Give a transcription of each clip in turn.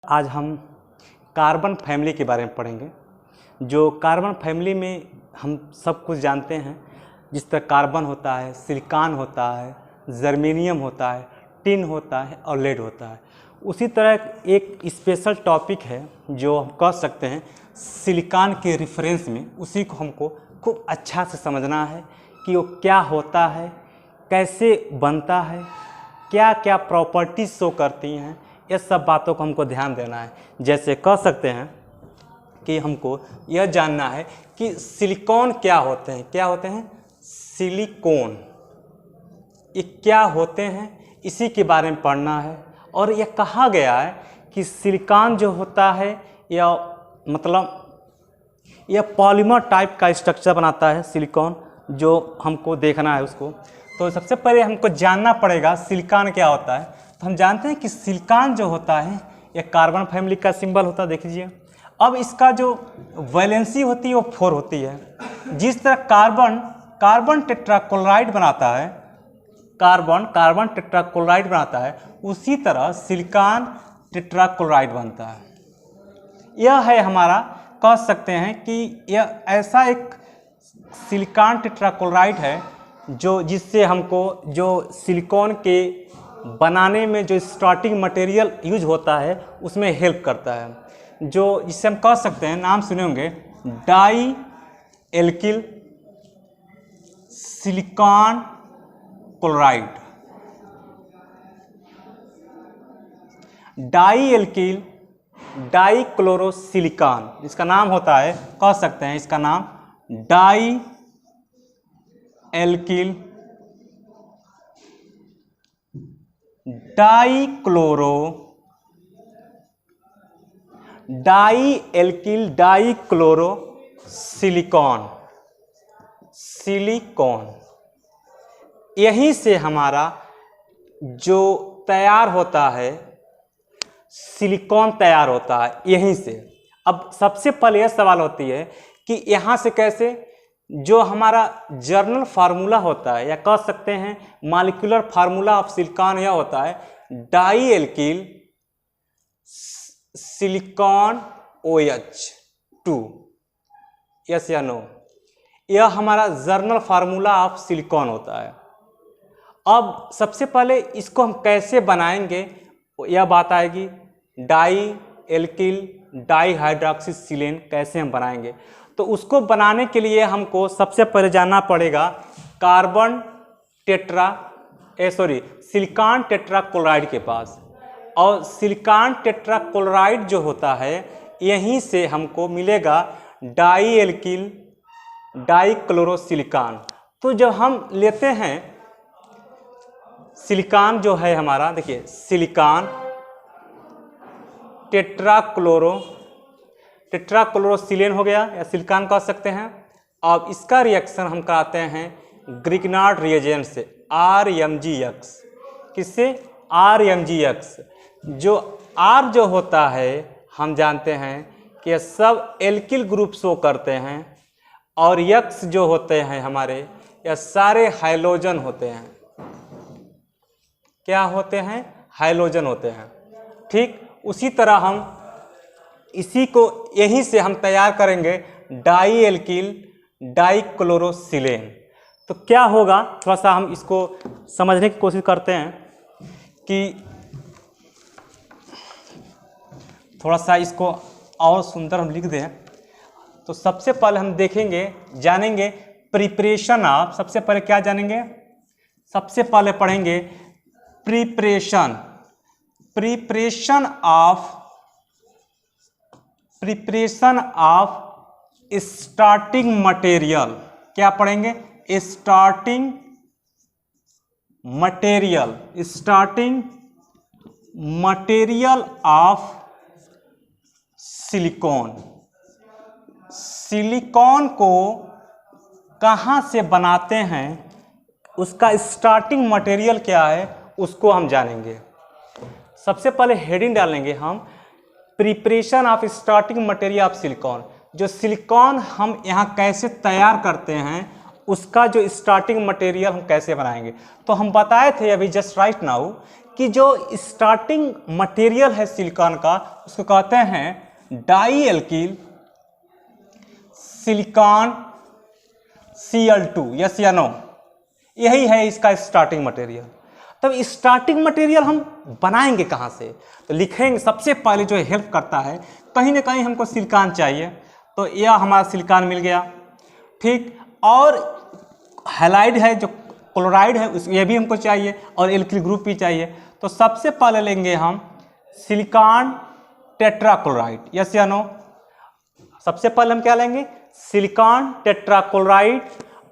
आज हम carbon family के बारे में पढ़ेंगे। जो कार्बन फैमिली में हम सब कुछ जानते हैं, जिस तरह कार्बन होता है, सिलिकॉन होता है, जर्मेनियम होता है, टिन होता है और लेड होता है। उसी तरह एक स्पेशल टॉपिक है जो हम कह सकते हैं सिलिकॉन के रेफरेंस में, उसी को हमको खूब अच्छा से समझना है कि वो क्या होता है, कैसे बनता है, क्या क्या प्रॉपर्टीज शो करती हैं, ये सब बातों को हमको ध्यान देना है। जैसे कह सकते हैं कि हमको यह जानना है कि सिलिकॉन क्या होते हैं। क्या होते हैं? सिलिकॉन, ये क्या होते हैं, इसी के बारे में पढ़ना है। और यह कहा गया है कि सिलिकॉन जो होता है यह पॉलीमर टाइप का स्ट्रक्चर बनाता है सिलिकॉन, जो हमको देखना है उसको। तो सबसे पहले हमको जानना पड़ेगा सिलिकॉन क्या होता है। तो हम जानते हैं कि सिलिकॉन जो होता है यह कार्बन फैमिली का सिंबल होता है। देख लीजिए, अब इसका जो वैलेंसी होती है वो 4 होती है। जिस तरह कार्बन टेट्राक्लोराइड बनाता है, कार्बन टेट्राक्लोराइड बनाता है, उसी तरह सिलिकॉन टेट्राक्लोराइड बनता है। यह है हमारा, कह सकते हैं कि यह ऐसा एक सिलिकॉन टेट्राक्लोराइड है जिससे हमको जो सिलिकॉन के बनाने में जो स्टार्टिंग मटेरियल यूज होता है उसमें हेल्प करता है। जो जिससे हम कह सकते हैं, नाम सुने होंगे, die alkyl silicon chloride. Dialkyl dichlorosilicon, इसका नाम होता है, कह सकते हैं इसका नाम डाई एल्किल डाइक्लोरोसिलिकॉन। यहीं से हमारा जो तैयार होता है सिलिकॉन तैयार होता है, यहीं से। अब सबसे पहले यह सवाल होती है कि यहाँ से कैसे, जो हमारा जर्नल फार्मूला होता है, या कह सकते हैं मॉलिक्यूलर फार्मूला ऑफ सिलिकॉन, यह होता है die alkyl silicon OH2। Yes या नो? यह हमारा जर्नल फार्मूला ऑफ सिलिकॉन होता है। अब सबसे पहले इसको हम कैसे बनाएंगे, यह बात आएगी। डाई एल्किल डाइहाइड्रॉक्सीसिलेन कैसे हम बनाएंगे, तो उसको बनाने के लिए हमको सबसे पहले जानना पड़ेगा सिलिकॉन टेट्राक्लोराइड के पास। और सिलिकॉन टेट्राक्लोराइड जो होता है, यहीं से हमको मिलेगा डाई एल्किल डाइक्लोरोसिलिकॉन। तो जब हम लेते हैं सिलिकॉन जो है हमारा, देखिए सिलिकॉन टेट्राक्लोरोसिलेन हो गया, या सिलिकॉन कह सकते हैं। अब इसका रिएक्शन हम कराते हैं ग्रिग्नार्ड रिएजेंट से, RMgX। किससे? RMgX। जो R जो होता है, हम जानते हैं कि सब एल्किल ग्रुप शो करते हैं, और X जो होते हैं हमारे, यह सारे हाइलोजन होते हैं। क्या होते हैं? हाइलोजन होते हैं। ठीक उसी तरह हम इसी को यहीं से हम तैयार करेंगे डाई एल्किल डाइक्लोरोसिलेन। तो क्या होगा, थोड़ा सा हम इसको समझने की कोशिश करते हैं कि थोड़ा सा इसको और सुंदर हम लिख दें। तो सबसे पहले हम देखेंगे, जानेंगे प्रिपरेशन ऑफ, सबसे पहले क्या जानेंगे, सबसे पहले पढ़ेंगे प्रिपरेशन ऑफ स्टार्टिंग मटेरियल। क्या पढ़ेंगे? Starting material of silicon. Silicon को कहाँ से बनाते हैं, उसका स्टार्टिंग मटेरियल क्या है, उसको हम जानेंगे। सबसे पहले हेडिंग डालेंगे हम preparation of starting material of silicon. जो सिलिकॉन हम यहाँ कैसे तैयार करते हैं, उसका जो स्टार्टिंग मटेरियल हम कैसे बनाएंगे। तो हम बताए थे अभी जस्ट राइट नाउ कि जो स्टार्टिंग मटेरियल है सिलिकॉन का उसको कहते हैं di alkyl silicon Cl2, yes या नो? यही है इसका स्टार्टिंग मटेरियल। तब स्टार्टिंग मटेरियल हम बनाएंगे कहाँ से? तो लिखेंगे, सबसे पहले जो हेल्प करता है, कहीं ना कहीं हमको सिलिकॉन चाहिए, तो यह हमारा सिलिकॉन मिल गया, ठीक। और हैलाइड है जो क्लोराइड है ये भी हमको चाहिए, और एल्किल ग्रुप भी चाहिए। तो सबसे पहले लेंगे हम सिलिकॉन टेट्राक्लोराइड, यस या नो? सबसे पहले हम क्या लेंगे? Silicon tetrachloride.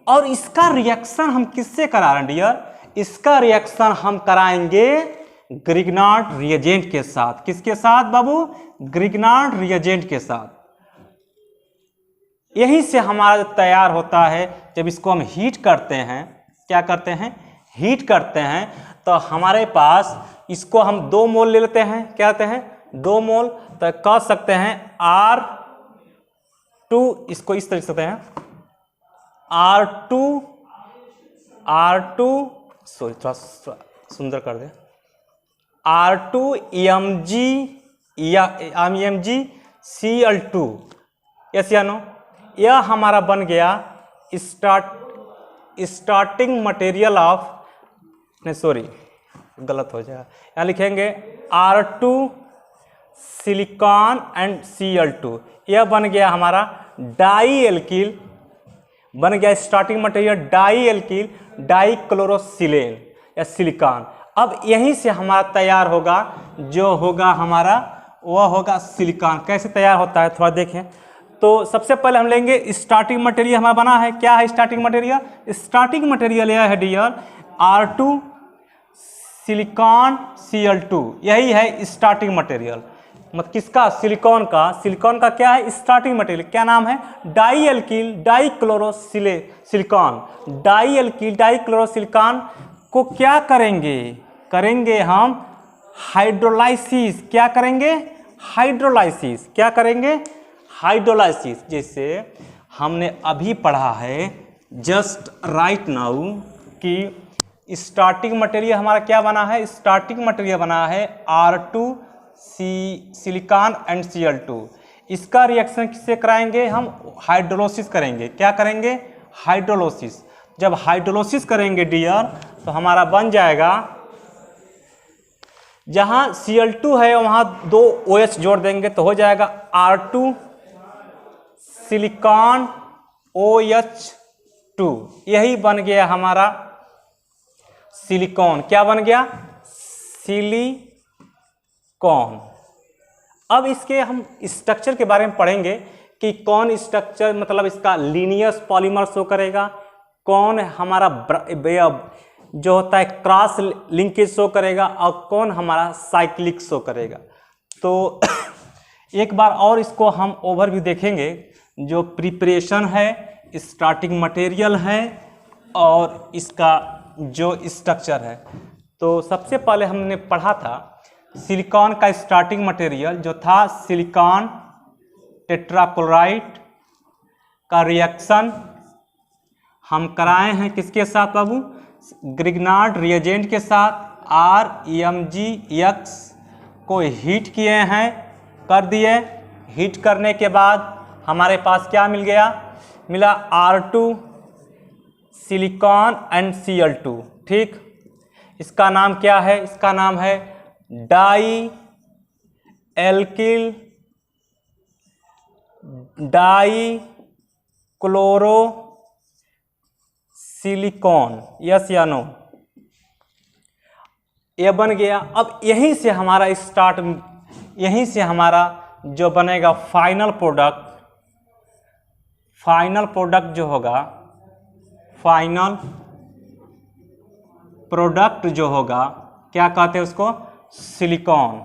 और इसका रिएक्शन हम किससे करा रहे हैं डियर? इसका रिएक्शन हम कराएंगे ग्रिग्नार्ड रिएजेंट के साथ। किसके साथ बाबू? ग्रिग्नार्ड रिएजेंट के साथ। यही से हमारा तैयार होता है। जब इसको हम हीट करते हैं, क्या करते हैं? हीट करते हैं, तो हमारे पास इसको हम 2 मोल ले लेते हैं। क्या कहते हैं? 2 मोल। तो कह सकते हैं R2, इसको इस तरह से कहते हैं R2 सॉरी थोड़ा सुंदर कर दे, R2 यस या नो? यह हमारा बन गया स्टार्टिंग मटेरियल ऑफ, नहीं सॉरी गलत हो जाएगा, यहाँ लिखेंगे R2 सिलिकॉन एंड Cl2। यह बन गया हमारा डाई एल्किल, बन गया starting material die alkyl dichlorosilane या सिलिकॉन। अब यहीं से हमारा तैयार होगा, जो होगा हमारा वह होगा सिलिकॉन। कैसे तैयार होता है थोड़ा देखें। तो सबसे पहले हम लेंगे स्टार्टिंग मटेरियल हमारा बना है। क्या है स्टार्टिंग मटेरियल? स्टार्टिंग मटेरियल यह है डियर R2 सिलिकॉन Cl2, यही है स्टार्टिंग मटेरियल। मतलब किसका? सिलिकॉन का। सिलिकॉन का क्या है? Starting material. क्या नाम है? Die alkyl dichlorosilicon. Dialkyl dichlorosilicon को क्या करेंगे? करेंगे हम हाइड्रोलाइसिस। क्या करेंगे? हाइड्रोलाइसिस। क्या करेंगे? हाइड्रोलाइसिस। जैसे हमने अभी पढ़ा है जस्ट राइट नाउ कि स्टार्टिंग मटेरियल हमारा क्या बना है? स्टार्टिंग मटेरियल बना है R2 सिलिकॉन एंड Cl2। इसका रिएक्शन किससे कराएंगे? हम हाइड्रोलाइसिस करेंगे। क्या करेंगे? हाइड्रोलाइसिस। जब हाइड्रोलाइसिस करेंगे डियर, तो हमारा बन जाएगा, जहां Cl2 है वहां 2 OH जोड़ देंगे तो हो जाएगा R2 सिलिकॉन OH2। यही बन गया हमारा सिलिकॉन। क्या बन गया? सिलिकॉन। अब इसके हम स्ट्रक्चर के बारे में पढ़ेंगे कि कौन स्ट्रक्चर, मतलब इसका लीनियस पॉलीमर शो करेगा, कौन हमारा जो होता है क्रॉस लिंकेज शो करेगा, और कौन हमारा साइक्लिक शो करेगा। तो एक बार और इसको हम ओवरव्यू देखेंगे। जो प्रिपरेशन है, स्टार्टिंग मटेरियल है, और इसका जो स्ट्रक्चर है। तो सबसे पहले हमने पढ़ा था सिलिकॉन का स्टार्टिंग मटेरियल जो था सिलिकॉन टेट्राक्लोराइड का रिएक्शन हम कराए हैं किसके साथ बाबू? ग्रिग्नार्ड रिएजेंट के साथ ReMgX को हीट किए हैं, कर दिए। हीट करने के बाद हमारे पास क्या मिल गया? मिला R2 सिलिकॉन एंड Cl2, ठीक। इसका नाम क्या है? इसका नाम है डाई एल्किल डाइक्लोरोसिलिकॉन, यस या नो? ये बन गया। अब यहीं से हमारा यहीं से हमारा जो बनेगा फाइनल प्रोडक्ट जो होगा, फाइनल प्रोडक्ट जो होगा, क्या कहते हैं उसको? सिलिकॉन।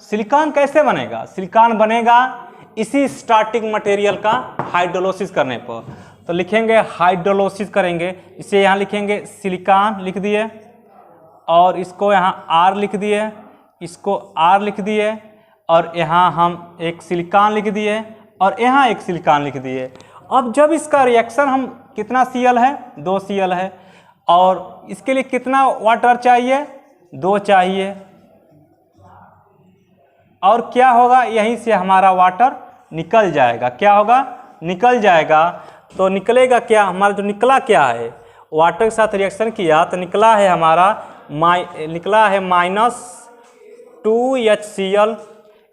सिलिकॉन कैसे बनेगा? सिलिकॉन बनेगा इसी स्टार्टिंग मटेरियल का हाइड्रोलाइसिस करने पर। तो लिखेंगे हाइड्रोलाइसिस करेंगे, इसे यहाँ लिखेंगे सिलिकॉन लिख दिए, और इसको यहाँ R लिख दिए, इसको R लिख दिए, और यहाँ हम एक सिलिकॉन लिख दिए, और यहाँ एक सिलिकॉन लिख दिए। अब जब इसका रिएक्शन हम कितना Cl है? 2 Cl है। और इसके लिए कितना वाटर चाहिए, 2 चाहिए। और क्या होगा, यहीं से हमारा वाटर निकल जाएगा। क्या होगा, निकल जाएगा। तो निकलेगा क्या, हमारा जो निकला क्या है, वाटर के साथ रिएक्शन किया तो निकला है हमारा निकला है -2HCl।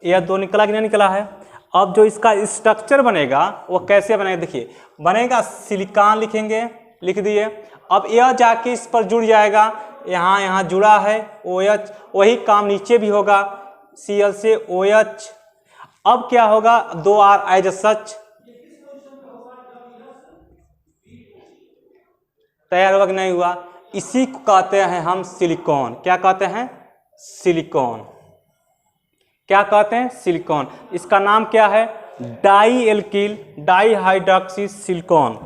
यह 2 निकला कि नहीं निकला है। अब जो इसका स्ट्रक्चर बनेगा वो कैसे बनेगा, देखिए बनेगा सिलिकॉन लिखेंगे, लिख दिए। अब यह जाके इस पर जुड़ जाएगा, यहाँ जुड़ा है OH, वही काम नीचे भी होगा, Cl से OH। अब क्या होगा, 2R एज सच तैयार हुआ कि नहीं हुआ। इसी को कहते हैं हम सिलिकॉन। क्या कहते हैं, सिलिकॉन। क्या कहते हैं, सिलिकॉन। इसका नाम क्या है, डाई एल्किल डाईहाइड्रॉक्सी सिलिकॉन।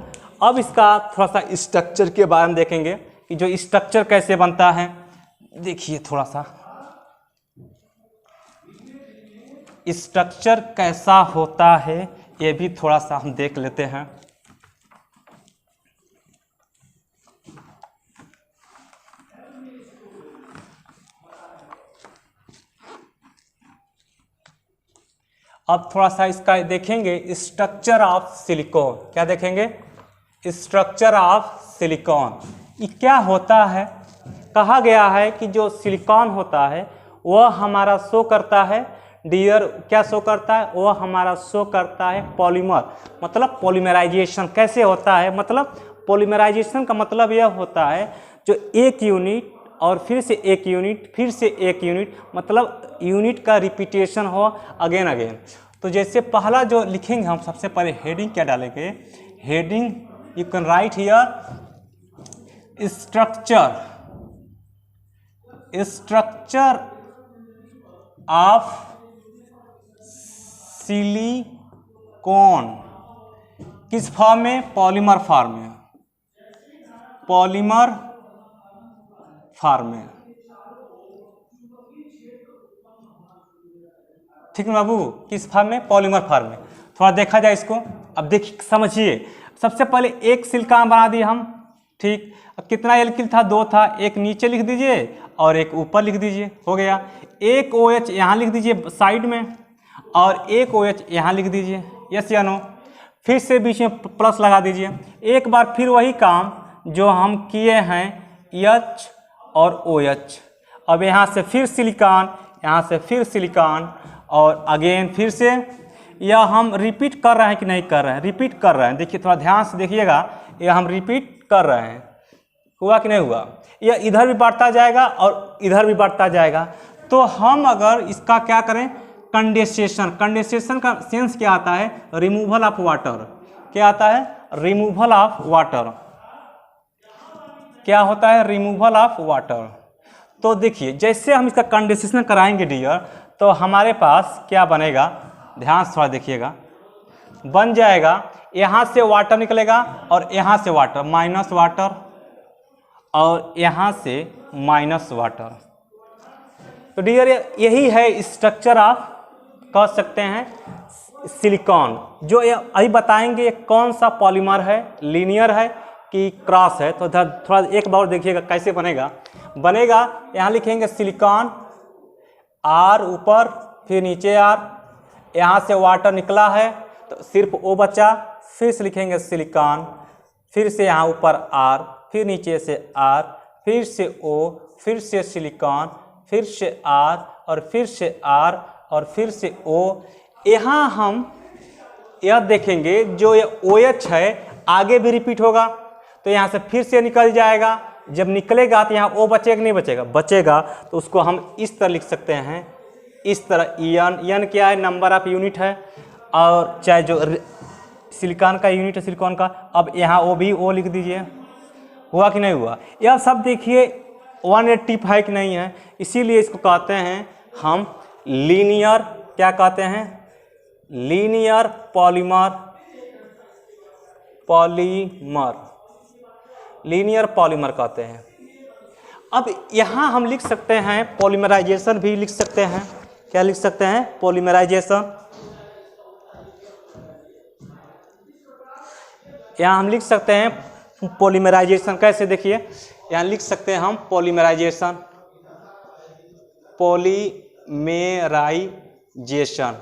अब इसका थोड़ा सा स्ट्रक्चर के बारे में देखेंगे कि जो स्ट्रक्चर कैसे बनता है। देखिए थोड़ा सा स्ट्रक्चर कैसा होता है, ये भी थोड़ा सा हम देख लेते हैं। अब थोड़ा सा इसका देखेंगे स्ट्रक्चर ऑफ सिलिकॉन। क्या देखेंगे, स्ट्रक्चर ऑफ सिलिकॉन। ये क्या होता है, कहा गया है कि जो सिलिकॉन होता है वह हमारा शो करता है डियर, क्या शो करता है, वह हमारा शो करता है पॉलीमर, मतलब पॉलीमराइजेशन कैसे होता है। मतलब पॉलीमराइजेशन का मतलब यह होता है जो एक यूनिट और फिर से एक यूनिट, फिर से एक यूनिट, मतलब यूनिट का रिपीटेशन हो अगेन अगेन। तो जैसे पहला जो लिखेंगे हम, सबसे पहले हेडिंग क्या डालेंगे, heading you can write here structure of silicon. किस फॉर्म में, पॉलीमर फॉर्म में, पॉलीमर फॉर्म में। ठीक है बाबू, किस फॉर्म में, पॉलीमर फॉर्म में। थोड़ा देखा जाए इसको। अब देखिए समझिए, सबसे पहले एक सिलिकॉन बना दिए हम, ठीक। अब कितना एल्किल था, 2 था, एक नीचे लिख दीजिए और एक ऊपर लिख दीजिए, हो गया। एक OH यहाँ लिख दीजिए साइड में और एक OH यहाँ लिख दीजिए, यस या नो। फिर से बीच में प्लस लगा दीजिए। एक बार फिर वही काम जो हम किए हैं, H और OH। अब यहाँ से फिर सिलिकॉन, यहाँ से फिर सिलिकॉन और अगेन फिर से। यह हम रिपीट कर रहे हैं कि नहीं कर रहे हैं, रिपीट कर रहे हैं। देखिए थोड़ा ध्यान से देखिएगा, यह हम रिपीट कर रहे हैं। हुआ कि नहीं हुआ, यह इधर भी बढ़ता जाएगा और इधर भी बढ़ता जाएगा। तो हम अगर इसका क्या करें, कंडेंसेशन। कंडेंसेशन का सेंस क्या आता है, रिमूवल ऑफ वाटर। क्या आता है, रिमूवल ऑफ वाटर। क्या होता है, रिमूवल ऑफ वाटर। तो देखिए जैसे हम इसका कंडेंसेशन कराएंगे डियर, तो हमारे पास क्या बनेगा, ध्यान से थोड़ा देखिएगा। बन जाएगा, यहाँ से वाटर निकलेगा और यहाँ से वाटर, माइनस वाटर और यहाँ से माइनस वाटर। तो डियर यही है स्ट्रक्चर ऑफ, कह सकते हैं सिलिकॉन। जो अभी बताएंगे ये कौन सा पॉलीमर है, लीनियर है कि क्रॉस है। तो थोड़ा एक बार देखिएगा कैसे बनेगा। बनेगा, यहाँ लिखेंगे सिलिकॉन, R ऊपर फिर नीचे R, यहाँ से वाटर निकला है तो सिर्फ O बचा, फिर से लिखेंगे सिलिकॉन, फिर से यहाँ ऊपर R, फिर नीचे से R, फिर से O, फिर से सिलिकॉन, फिर से R और फिर से R और फिर से O। यहाँ हम यह देखेंगे जो ये OH है आगे भी रिपीट होगा, तो यहाँ से फिर से निकल जाएगा। जब निकलेगा तो यहाँ O बचेगा कि नहीं बचेगा, बचेगा। तो उसको हम इस तरह लिख सकते हैं, इस तरह EN क्या है, नंबर ऑफ यूनिट है, और चाहे जो सिलिकॉन का यूनिट है सिलिकॉन का। अब यहाँ O भी O लिख दीजिए। हुआ कि नहीं हुआ, यह सब देखिए 185 कि नहीं है, इसीलिए इसको कहते हैं हम लीनियर, क्या कहते हैं, लीनियर पॉलीमर, लीनियर पॉलीमर कहते हैं। अब यहाँ हम लिख सकते हैं पॉलीमराइजेशन भी लिख सकते हैं। क्या लिख सकते हैं, पॉलीमराइजेशन। यहाँ हम लिख सकते हैं पॉलीमराइजेशन कैसे, देखिए यहाँ लिख सकते हैं हम पॉलीमराइजेशन, पॉलीमेराइजेशन,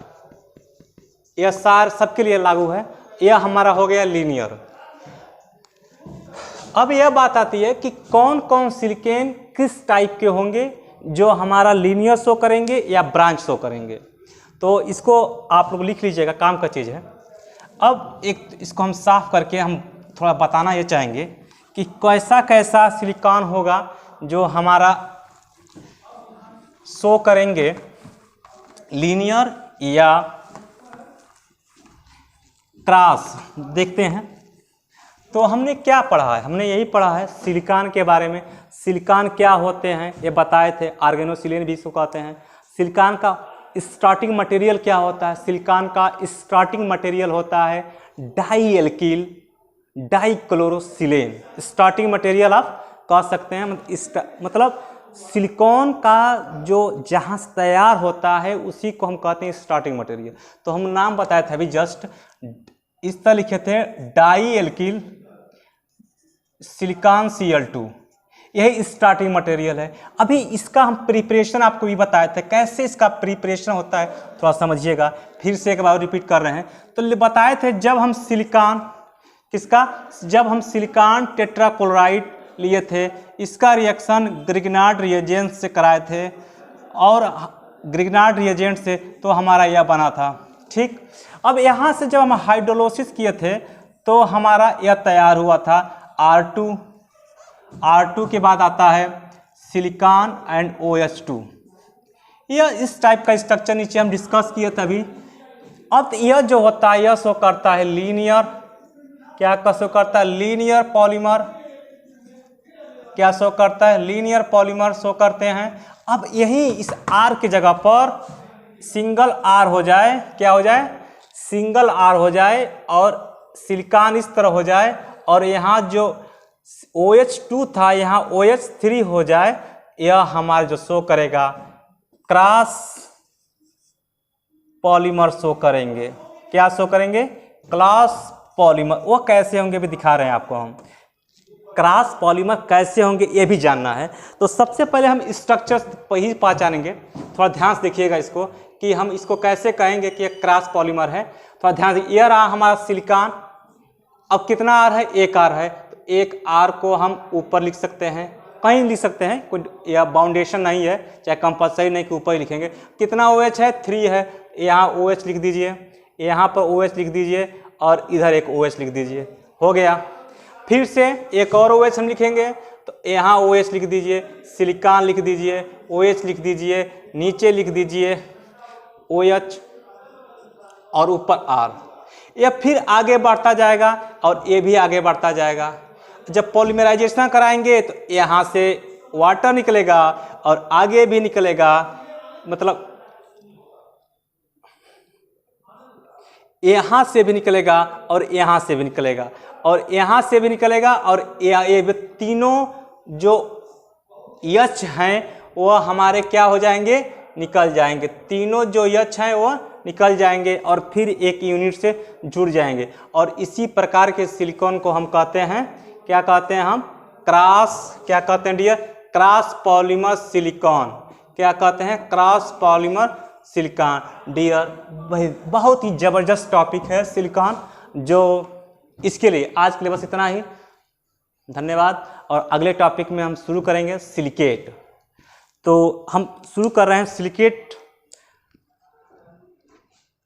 यह सार सबके लिए लागू है। यह हमारा हो गया लीनियर। अब यह बात आती है कि कौन कौन सिलिकॉन किस टाइप के होंगे जो हमारा लीनियर शो करेंगे या ब्रांच शो करेंगे। तो इसको आप लोग लिख लीजिएगा, काम का चीज़ है। अब एक इसको हम साफ करके हम थोड़ा बताना ये चाहेंगे कि कैसा कैसा सिलिकॉन होगा जो हमारा शो करेंगे लीनियर या क्रॉस। देखते हैं। तो हमने क्या पढ़ा है, हमने यही पढ़ा है सिलिकॉन के बारे में। सिलिकॉन क्या होते हैं ये बताए थे, आर्गेनोसिलिन भी इसको कहते हैं। सिलिकॉन का स्टार्टिंग मटेरियल क्या होता है, सिलिकॉन का स्टार्टिंग मटेरियल होता है die alkyl dichlorosilane. Starting material आप कह सकते हैं, मतलब सिलिकॉन का जो जहाँ से तैयार होता है उसी को हम कहते हैं स्टार्टिंग मटेरियल। तो हम नाम बताए थे अभी जस्ट, इस तरह लिखे थे डाई एल्किल सिलिकॉन Cl2, यही स्टार्टिंग मटेरियल है। अभी इसका हम प्रिपरेशन आपको भी बताए थे, कैसे इसका प्रिपरेशन होता है थोड़ा समझिएगा। फिर से एक बार रिपीट कर रहे हैं। तो बताए थे जब हम सिलिकॉन जब हम सिलिकॉन टेट्राक्लोराइड लिए थे, इसका रिएक्शन ग्रिग्नार्ड रिएजेंट से कराए थे, और ग्रिग्नार्ड रिएजेंट से तो हमारा यह बना था। ठीक, अब यहाँ से जब हम हाइड्रोलिसिस किए थे तो हमारा यह तैयार हुआ था R2 के बाद आता है सिलिकॉन एंड OH2। यह इस टाइप का स्ट्रक्चर नीचे हम डिस्कस किए थे अभी। अब यह जो होता है यह शो करता है लीनियर, क्या का शो करता है लीनियर पॉलीमर, क्या शो करता है लीनियर पॉलीमर शो करते हैं। अब यही इस R की जगह पर सिंगल R हो जाए, क्या हो जाए सिंगल R हो जाए, और सिलिकॉन इस तरह हो जाए, और यहाँ जो OH2 था यहाँ OH3 हो जाए। यह हमारा जो शो करेगा क्रॉस पॉलीमर शो करेंगे। क्या शो करेंगे, क्रॉस पॉलीमर। वो कैसे होंगे भी दिखा रहे हैं आपको हम। क्रॉस पॉलीमर कैसे होंगे ये भी जानना है। तो सबसे पहले हम स्ट्रक्चर ही पहचानेंगे। थोड़ा ध्यान से देखिएगा इसको कि हम इसको कैसे कहेंगे कि एक क्रॉस पॉलीमर है। थोड़ा ध्यान से, ये रहा हमारा सिलिकॉन। अब कितना R है, एक R है, तो एक R को हम ऊपर लिख सकते हैं, कहीं लिख सकते हैं, कोई या बाउंडेशन नहीं है, चाहे कंपलसरी नहीं कि ऊपर ही लिखेंगे। कितना OH है, 3 है, यहाँ OH लिख दीजिए, यहाँ पर OH लिख दीजिए, और इधर एक OH लिख दीजिए, हो गया। फिर से एक और OH हम लिखेंगे, तो यहाँ OH लिख दीजिए, सिलिकॉन लिख दीजिए, OH लिख दीजिए, नीचे लिख दीजिए OH, और ऊपर R। यह फिर आगे बढ़ता जाएगा और ये भी आगे बढ़ता जाएगा। जब पॉलीमराइजेशन कराएंगे तो यहाँ से वाटर निकलेगा और आगे भी निकलेगा, मतलब यहाँ से भी निकलेगा और यहाँ से भी निकलेगा और यहाँ से भी निकलेगा, और ये तीनों जो यच हैं वो हमारे क्या हो जाएंगे, निकल जाएंगे। तीनों जो यच हैं वो निकल जाएंगे और फिर एक यूनिट से जुड़ जाएंगे। और इसी प्रकार के सिलिकॉन को हम कहते हैं, क्या कहते हैं हम, क्रॉस, क्या कहते हैं डियर, क्रॉस पॉलीमर सिलिकॉन। क्या कहते हैं, क्रॉस पॉलीमर सिलिकॉन। डियर बहुत ही ज़बरदस्त टॉपिक है सिलिकॉन, जो इसके लिए आज के लिए बस इतना ही। धन्यवाद। और अगले टॉपिक में हम शुरू करेंगे सिलिकेट। तो हम शुरू कर रहे हैं सिलिकेट।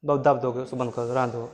बहुत दब दोगे, उसको बंद कर दो, रहने दो।